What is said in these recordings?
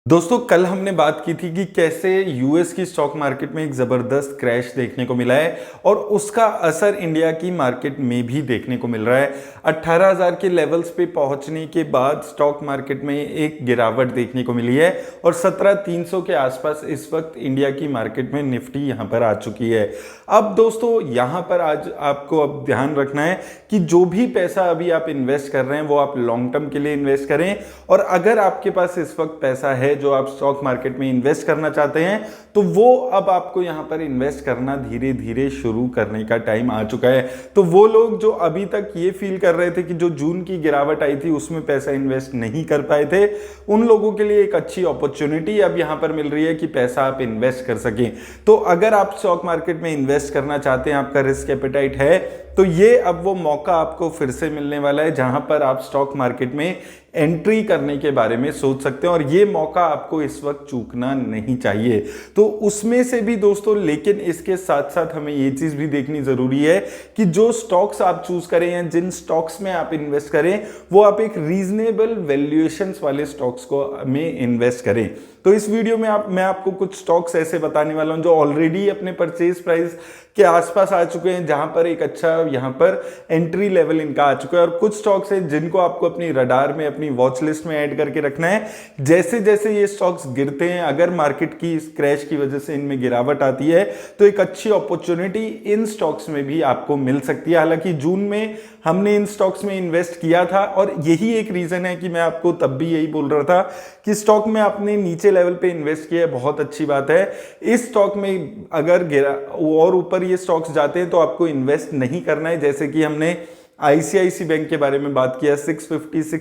दोस्तों कल हमने बात की थी कि कैसे यूएस की स्टॉक मार्केट में एक ज़बरदस्त क्रैश देखने को मिला है और उसका असर इंडिया की मार्केट में भी देखने को मिल रहा है। 18,000 के लेवल्स पे पहुंचने के बाद स्टॉक मार्केट में एक गिरावट देखने को मिली है और 17,300 के आसपास इस वक्त इंडिया की मार्केट में निफ्टी यहां पर आ चुकी है। अब दोस्तों यहां पर आज आपको अब ध्यान रखना है कि जो भी पैसा अभी आप इन्वेस्ट कर रहे हैं वो आप लॉन्ग टर्म के लिए इन्वेस्ट करें, और अगर आपके पास इस वक्त पैसा है जो आप स्टॉक मार्केट में इन्वेस्ट करना चाहते हैं तो वो अब आपको यहां पर इन्वेस्ट करना धीरे धीरे शुरू करने का टाइम आ चुका है। तो वो लोग जो अभी तक ये फील कर रहे थे कि जो जून की गिरावट आई थी उसमें पैसा इन्वेस्ट नहीं कर पाए थे, उन लोगों के लिए एक अच्छी अपॉर्चुनिटी अब यहां पर मिल रही है कि पैसा आप इन्वेस्ट कर सकें। तो अगर आप स्टॉक मार्केट में इन्वेस्ट करना चाहते हैं, आपका रिस्क एपेटाइट है, तो ये अब वो मौका आपको फिर से मिलने वाला है जहां पर आप स्टॉक मार्केट में एंट्री करने के बारे में सोच सकते हैं, और ये मौका आपको इस वक्त चूकना नहीं चाहिए। तो उसमें से भी दोस्तों, लेकिन इसके साथ साथ हमें ये चीज भी देखनी जरूरी है कि जो स्टॉक्स आप चूज करें या जिन स्टॉक्स में आप इन्वेस्ट करें वो आप एक रीजनेबल वैल्यूएशंस वाले स्टॉक्स को में इन्वेस्ट करें। तो इस वीडियो में मैं आपको कुछ स्टॉक्स ऐसे बताने वाला हूं जो ऑलरेडी अपने परचेज प्राइस के आसपास आ चुके हैं, जहां पर एक अच्छा यहां पर एंट्री लेवल इनका आ चुका है, और कुछ स्टॉक्स हैं जिनको आपको अपनी रडार में, अपनी वॉच लिस्ट में ऐड करके रखना है। जैसे जैसे ये स्टॉक्स गिरते हैं, अगर मार्केट की क्रैश की वजह से इनमें गिरावट आती है तो एक अच्छी अपॉर्चुनिटी इन स्टॉक्स में भी आपको मिल सकती है। हालांकि जून में हमने इन स्टॉक्स में इन्वेस्ट किया था, और यही एक रीजन है कि मैं आपको तब भी यही बोल रहा था कि स्टॉक में आपने नीचे लेवल पे इन्वेस्ट किया है, बहुत अच्छी बात है। इस स्टॉक में अगर गिरा और ऊपर ये स्टॉक्स जाते हैं तो आपको इन्वेस्ट नहीं करना है। जैसे कि हमने आईसीआईसी बैंक के बारे में बात किया, 650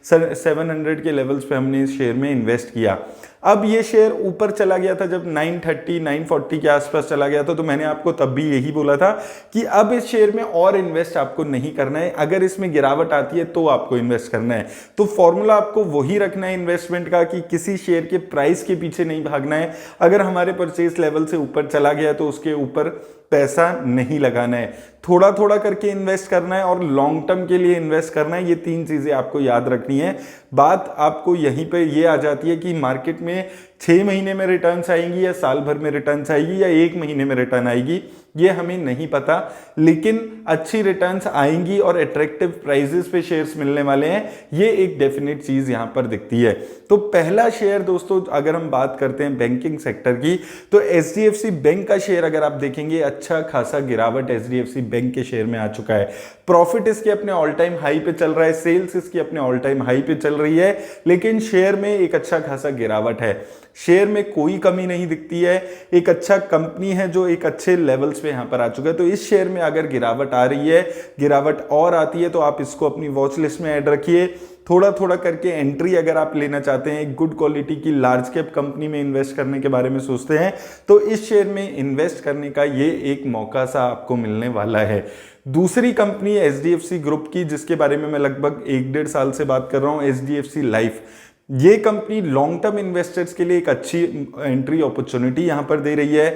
700 के लेवल्स पे हमने इस शेयर में इन्वेस्ट किया। अब ये शेयर ऊपर चला गया था, जब 930 940 के आसपास चला गया था, तो मैंने आपको तब भी यही बोला था कि अब इस शेयर में और इन्वेस्ट आपको नहीं करना है, अगर इसमें गिरावट आती है तो आपको इन्वेस्ट करना है। तो फॉर्मूला आपको वही रखना है इन्वेस्टमेंट का कि किसी शेयर के प्राइस के पीछे नहीं भागना है। अगर हमारे परचेज लेवल से ऊपर चला गया तो उसके ऊपर पैसा नहीं लगाना है, थोड़ा थोड़ा करके इन्वेस्ट करना है और लॉन्ग टर्म के लिए इन्वेस्ट करना है। ये तीन चीजें आपको याद रखनी है। बात आपको यहीं पे ये आ जाती है कि मार्केट में 6 महीने में रिटर्न्स आएंगी या साल भर में रिटर्न्स आएगी या 1 महीने में रिटर्न आएगी, ये हमें नहीं पता, लेकिन अच्छी रिटर्न्स आएंगी और अट्रैक्टिव प्राइसेस पे शेयर्स मिलने वाले हैं, ये एक डेफिनेट चीज यहां पर दिखती है। तो पहला शेयर दोस्तों, अगर हम बात करते हैं बैंकिंग सेक्टर की, तो एचडीएफसी बैंक का शेयर अगर आप देखेंगे, अच्छा खासा गिरावट एचडीएफसी बैंक के शेयर में आ चुका है। प्रॉफिट इसके अपने ऑल टाइम हाई पे चल रहा है, सेल्स इसकी अपने ऑल टाइम हाई पे चल रही है, लेकिन शेयर में एक अच्छा खासा गिरावट है। शेयर में कोई कमी नहीं दिखती है, एक अच्छा कंपनी है जो एक अच्छे लेवल्स पे यहां पर आ चुका है। तो इस शेयर में अगर गिरावट आ रही है, गिरावट और आती है, तो आप इसको अपनी वॉच लिस्ट में ऐड रखिए। थोड़ा थोड़ा करके एंट्री अगर आप लेना चाहते हैं, एक गुड क्वालिटी की लार्ज कैप कंपनी में इन्वेस्ट करने के बारे में सोचते हैं, तो इस शेयर में इन्वेस्ट करने का ये एक मौका सा आपको मिलने वाला है। दूसरी कंपनी एचडीएफसी ग्रुप की, जिसके बारे में मैं लगभग 1-1.5 साल से बात कर रहा हूं, एचडीएफसी लाइफ। ये कंपनी लॉन्ग टर्म इन्वेस्टर्स के लिए एक अच्छी एंट्री अपॉर्चुनिटी यहां पर दे रही है।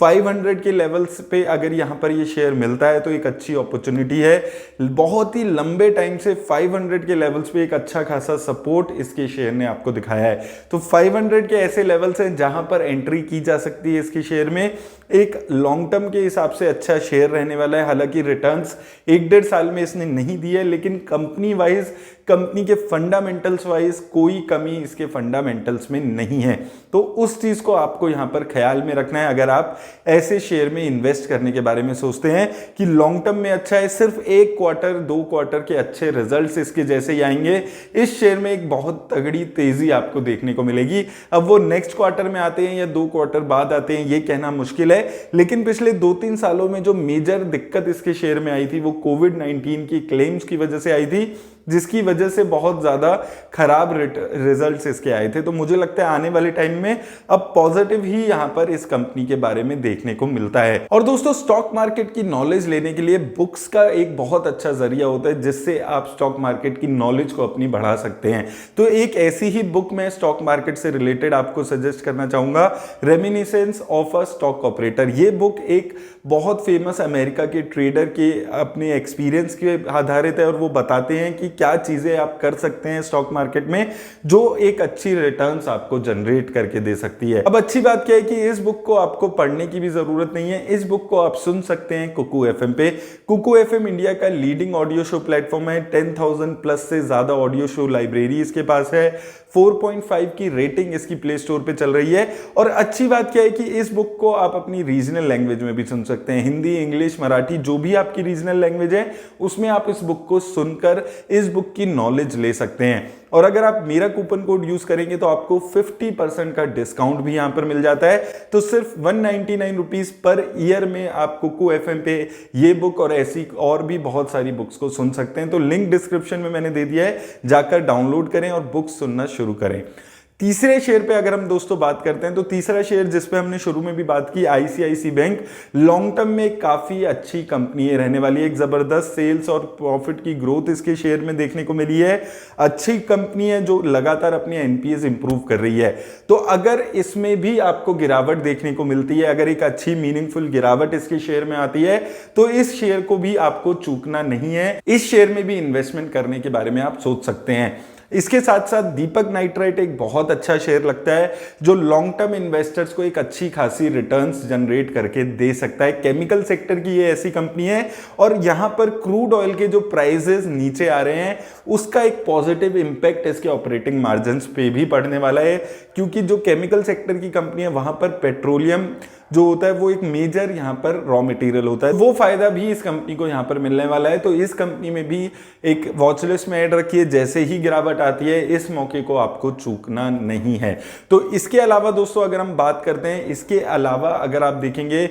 500 के लेवल्स पे अगर यहां पर ये शेयर मिलता है तो एक अच्छी अपॉर्चुनिटी है। बहुत ही लंबे टाइम से 500 के लेवल्स पे एक अच्छा खासा सपोर्ट इसके शेयर ने आपको दिखाया है। तो 500 के ऐसे लेवल्स हैं जहां पर एंट्री की जा सकती है इसके शेयर में। एक लॉन्ग टर्म के हिसाब से अच्छा शेयर रहने वाला है। हालांकि रिटर्न्स 1-1.5 साल में इसने नहीं दिए, लेकिन कंपनी वाइज, कंपनी के फंडामेंटल्स वाइज कोई कमी इसके फंडामेंटल्स में नहीं है। तो उस चीज को आपको यहां पर ख्याल में रखना है अगर आप ऐसे शेयर में इन्वेस्ट करने के बारे में सोचते हैं कि लॉन्ग टर्म में अच्छा है। सिर्फ 1 क्वार्टर 2 क्वार्टर के अच्छे रिजल्ट्स इसके जैसे ही आएंगे, इस शेयर में एक बहुत तगड़ी तेजी आपको देखने को मिलेगी। अब वो नेक्स्ट क्वार्टर में आते हैं या 2 क्वार्टर बाद आते हैं, ये कहना मुश्किल है, लेकिन पिछले 2-3 सालों में जो मेजर दिक्कत इसके शेयर में आई थी वो कोविड-19 की क्लेम्स की वजह से आई थी, जिसकी वजह से बहुत ज्यादा खराब रिजल्ट्स इसके आए थे। तो मुझे लगता है आने वाले टाइम में अब पॉजिटिव ही यहां पर इस कंपनी के बारे में देखने को मिलता है। और दोस्तों, स्टॉक मार्केट की नॉलेज लेने के लिए बुक्स का एक बहुत अच्छा जरिया होता है, जिससे आप स्टॉक मार्केट की नॉलेज को अपनी बढ़ा सकते हैं। तो एक ऐसी ही बुक मैं स्टॉक मार्केट से रिलेटेड आपको सजेस्ट करना चाहूंगा, reminiscence of a stock operator. ये बुक एक बहुत फेमस अमेरिका के ट्रेडर के अपने एक्सपीरियंस के आधारित है, और वो बताते हैं कि क्या चीजें आप कर सकते हैं स्टॉक मार्केट में जो एक अच्छी रिटर्न्स आपको जनरेट करके दे सकती है। अब अच्छी बात क्या है कि इस बुक को आपको पढ़ने की भी जरूरत नहीं है, इस बुक को आप सुन सकते हैं कुकू एफएम पे। कुकू एफएम इंडिया का लीडिंग ऑडियो शो प्लेटफॉर्म है। 10,000 प्लस से ज्यादा ऑडियो शो लाइब्रेरी इसके पास है। 4.5 की रेटिंग इसकी प्ले स्टोर पे चल रही है। और अच्छी बात क्या है कि इस बुक को आप अपनी रीजनल लैंग्वेज में भी सुन सकते हैं, हिंदी, इंग्लिश, मराठी, जो भी आपकी रीजनल लैंग्वेज है उसमें आप इस बुक को सुनकर इस बुक की नॉलेज ले सकते हैं। और अगर आप मेरा कूपन कोड यूज करेंगे तो आपको 50% का डिस्काउंट भी यहां पर मिल जाता है। तो सिर्फ 199 रुपीज पर ईयर में आप कुकू एफएम पे ये बुक और ऐसी और भी बहुत सारी बुक्स को सुन सकते हैं। तो लिंक डिस्क्रिप्शन में मैंने दे दिया है, जाकर डाउनलोड करें और बुक्स सुनना शुरू करें। तीसरे शेयर पे अगर हम दोस्तों बात करते हैं तो तीसरा शेयर जिस पे हमने शुरू में भी बात की, आईसीआईसी बैंक, लॉन्ग टर्म में काफी अच्छी कंपनी है रहने वाली है। एक जबरदस्त सेल्स और प्रॉफिट की ग्रोथ इसके शेयर में देखने को मिली है। अच्छी कंपनी है जो लगातार अपनी एनपीएस इंप्रूव कर रही है। तो अगर इसमें भी आपको गिरावट देखने को मिलती है, अगर एक अच्छी मीनिंगफुल गिरावट इसके शेयर में आती है तो इस शेयर को भी आपको चूकना नहीं है। इस शेयर में भी इन्वेस्टमेंट करने के बारे में आप सोच सकते हैं। इसके साथ साथ दीपक नाइट्राइट एक बहुत अच्छा शेयर लगता है जो लॉन्ग टर्म इन्वेस्टर्स को एक अच्छी खासी रिटर्न्स जनरेट करके दे सकता है। केमिकल सेक्टर की ये ऐसी कंपनी है और यहां पर क्रूड ऑयल के जो प्राइसेस नीचे आ रहे हैं उसका एक पॉजिटिव इंपैक्ट इसके ऑपरेटिंग मार्जिन्स पे भी पड़ने वाला है, क्योंकि जो केमिकल सेक्टर की कंपनी है वहां पर पेट्रोलियम जो होता है वो एक मेजर यहां पर रॉ मटेरियल होता है, वो फायदा भी इस कंपनी को यहां पर मिलने वाला है। तो इस कंपनी में भी एक वॉच लिस्ट में ऐड रखिए, जैसे ही गिरावट आती है इस मौके को आपको चूकना नहीं है। तो इसके अलावा दोस्तों अगर हम बात करते हैं, इसके अलावा अगर आप देखेंगे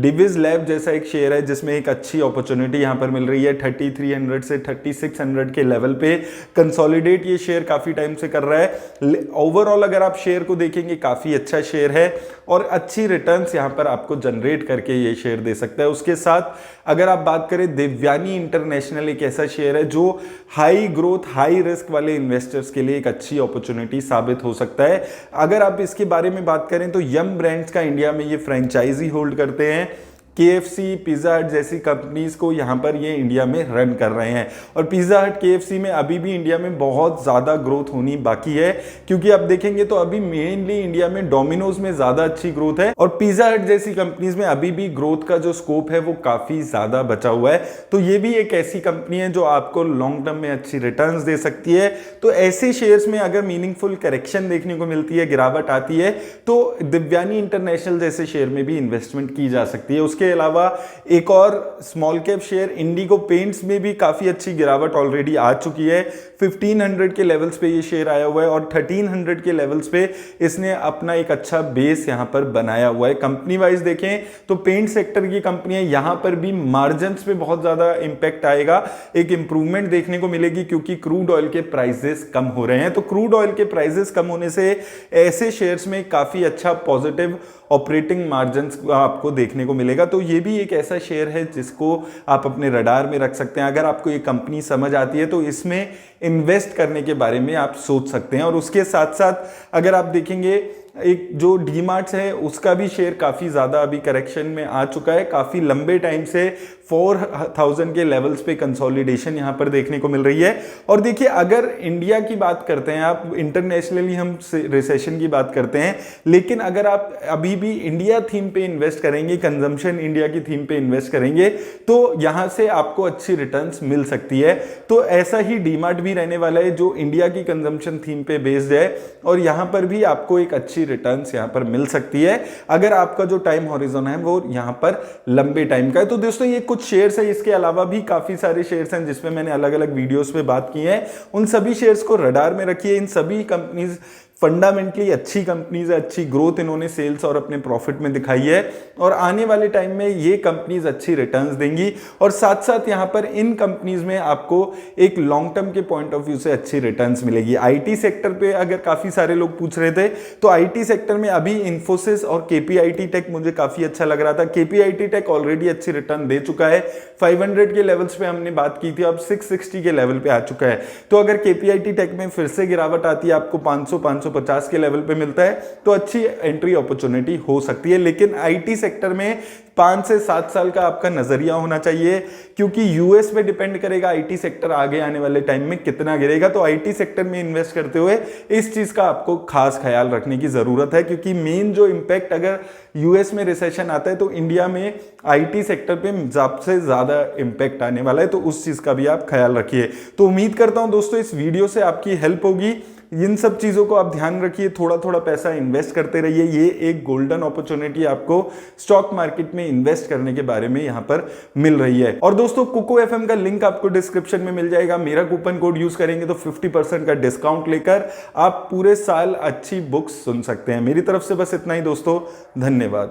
डिविज लैब जैसा एक शेयर है जिसमें एक अच्छी अपॉर्चुनिटी यहां पर मिल रही है। 3300 से 3600 के लेवल पे कंसोलिडेट ये शेयर काफी टाइम से कर रहा है। ओवरऑल अगर आप शेयर को देखेंगे काफी अच्छा शेयर है और अच्छी रिटर्न्स यहां पर आपको जनरेट करके ये शेयर दे सकता है। उसके साथ अगर आप बात करें, देवयानी इंटरनेशनल एक ऐसा शेयर है जो हाई ग्रोथ हाई रिस्क वाले इन्वेस्टर्स के लिए एक अच्छी अपॉर्चुनिटी साबित हो सकता है। अगर आप इसके बारे में बात करें तो यम ब्रांड्स का इंडिया में ये फ्रेंचाइजी होल्ड करते हैं। केएफसी, पिज्जा हट जैसी कंपनीज को यहां पर ये इंडिया में रन कर रहे हैं और पिज्जा हट, केएफसी में अभी भी इंडिया में बहुत ज्यादा ग्रोथ होनी बाकी है, क्योंकि आप देखेंगे तो अभी मेनली इंडिया में डोमिनोज में ज्यादा अच्छी ग्रोथ है और पिज्जा हट जैसी कंपनीज में अभी भी ग्रोथ का जो स्कोप है वो काफी ज्यादा बचा हुआ है। तो ये भी एक ऐसी कंपनी है जो आपको लॉन्ग टर्म में अच्छी रिटर्न्स दे सकती है। तो ऐसे शेयर्स में अगर मीनिंगफुल करेक्शन देखने को मिलती है, गिरावट आती है, तो दिव्यानी इंटरनेशनल जैसे शेयर में भी इन्वेस्टमेंट की जा सकती है। उसके अलावा एक और small cap share Indigo paints में भी काफी अच्छी गिरावट ऑलरेडी आ चुकी है। 1500 के लेवल्स पे ये शेयर आया हुआ है और 1300 के लेवल्स पे इसने अपना एक अच्छा बेस यहां पर बनाया हुआ है। कंपनी वाइज देखें तो पेंट सेक्टर की कंपनियां यहां पर भी मार्जिन्स पे बहुत ज्यादा इंपैक्ट आएगा, एक इंप्रूवमेंट देखने को मिलेगी क्योंकि क्रूड ऑयल के प्राइसेस कम हो रहे हैं। तो क्रूड ऑयल के प्राइसेस कम होने से ऐसे शेयर्स में काफी अच्छा पॉजिटिव ऑपरेटिंग मार्जिन्स आपको देखने को मिलेगा। तो ये भी एक ऐसा शेयर है जिसको आप अपने रडार में रख सकते हैं। अगर आपको ये कंपनी समझ आती है तो इसमें इन्वेस्ट करने के बारे में आप सोच सकते हैं। और उसके साथ साथ अगर आप देखेंगे एक जो डीमार्ट्स है उसका भी शेयर काफी ज्यादा अभी करेक्शन में आ चुका है। काफी लंबे टाइम से 4000 के लेवल्स पे कंसोलिडेशन यहां पर देखने को मिल रही है। और देखिए अगर इंडिया की बात करते हैं आप, इंटरनेशनली हम रिसेशन की बात करते हैं, लेकिन अगर आप अभी भी इंडिया थीम पे इन्वेस्ट करेंगे, कंजम्पशन इंडिया की थीम पे इन्वेस्ट करेंगे तो यहां से आपको अच्छी रिटर्न्स मिल सकती है। तो ऐसा ही डीमार्ट भी रहने वाला है जो इंडिया की कंजम्पशन थीम पे बेस्ड है और यहां पर भी आपको एक अच्छी रिटर्न्स यहां पर मिल सकती है अगर आपका जो टाइम हॉरिजन है वो यहां पर लंबे टाइम का है। तो दोस्तों ये कुछ शेयर्स है, इसके अलावा भी काफी सारे शेयर्स हैं जिसमें मैंने अलग अलग वीडियोस पे बात की है। उन सभी शेयर्स को रडार में रखिए। इन सभी कंपनीज फंडामेंटली अच्छी कंपनीज है, अच्छी ग्रोथ इन्होंने सेल्स और अपने प्रॉफिट में दिखाई है और आने वाले टाइम में ये कंपनीज अच्छी रिटर्न्स देंगी। और साथ साथ यहां पर इन कंपनीज में आपको एक लॉन्ग टर्म के पॉइंट ऑफ व्यू से अच्छी रिटर्न्स मिलेगी। आईटी सेक्टर पे अगर काफी सारे लोग पूछ रहे थे तो आईटी सेक्टर में अभी इन्फोसिस और केपीआईटी टेक मुझे काफी अच्छा लग रहा था। केपीआईटी टेक ऑलरेडी अच्छी रिटर्न दे चुका है, 500 के लेवल्स पे हमने बात की थी, अब 660 के लेवल पे आ चुका है। तो अगर केपीआईटी टेक में फिर से गिरावट आती है, आपको 500 550 के लेवल पे मिलता है तो अच्छी एंट्री अपॉर्चुनिटी हो सकती है। लेकिन आईटी सेक्टर में 5 से 7 साल का आपका नजरिया होना चाहिए, क्योंकि यूएस पे डिपेंड करेगा आईटी सेक्टर आगे आने वाले टाइम में कितना गिरेगा। तो आईटी सेक्टर में इन्वेस्ट करते हुए इस चीज का आपको खास ख्याल रखने की जरूरत है, क्योंकि मेन जो इंपैक्ट अगर यूएस में रिसेशन आता है तो इंडिया में आईटी सेक्टर पे सबसे ज्यादा इंपैक्ट आने वाला है। तो उस चीज का भी आप ख्याल रखिए। तो उम्मीद करता हूं दोस्तों इस वीडियो से आपकी हेल्प होगी। इन सब चीजों को आप ध्यान रखिए, थोड़ा थोड़ा पैसा इन्वेस्ट करते रहिए। ये एक गोल्डन अपॉर्चुनिटी आपको स्टॉक मार्केट में इन्वेस्ट करने के बारे में यहां पर मिल रही है। और दोस्तों कुको एफएम का लिंक आपको डिस्क्रिप्शन में मिल जाएगा। मेरा कूपन कोड यूज करेंगे तो 50% का डिस्काउंट लेकर आप पूरे साल अच्छी बुक्स सुन सकते हैं। मेरी तरफ से बस इतना ही दोस्तों, धन्यवाद।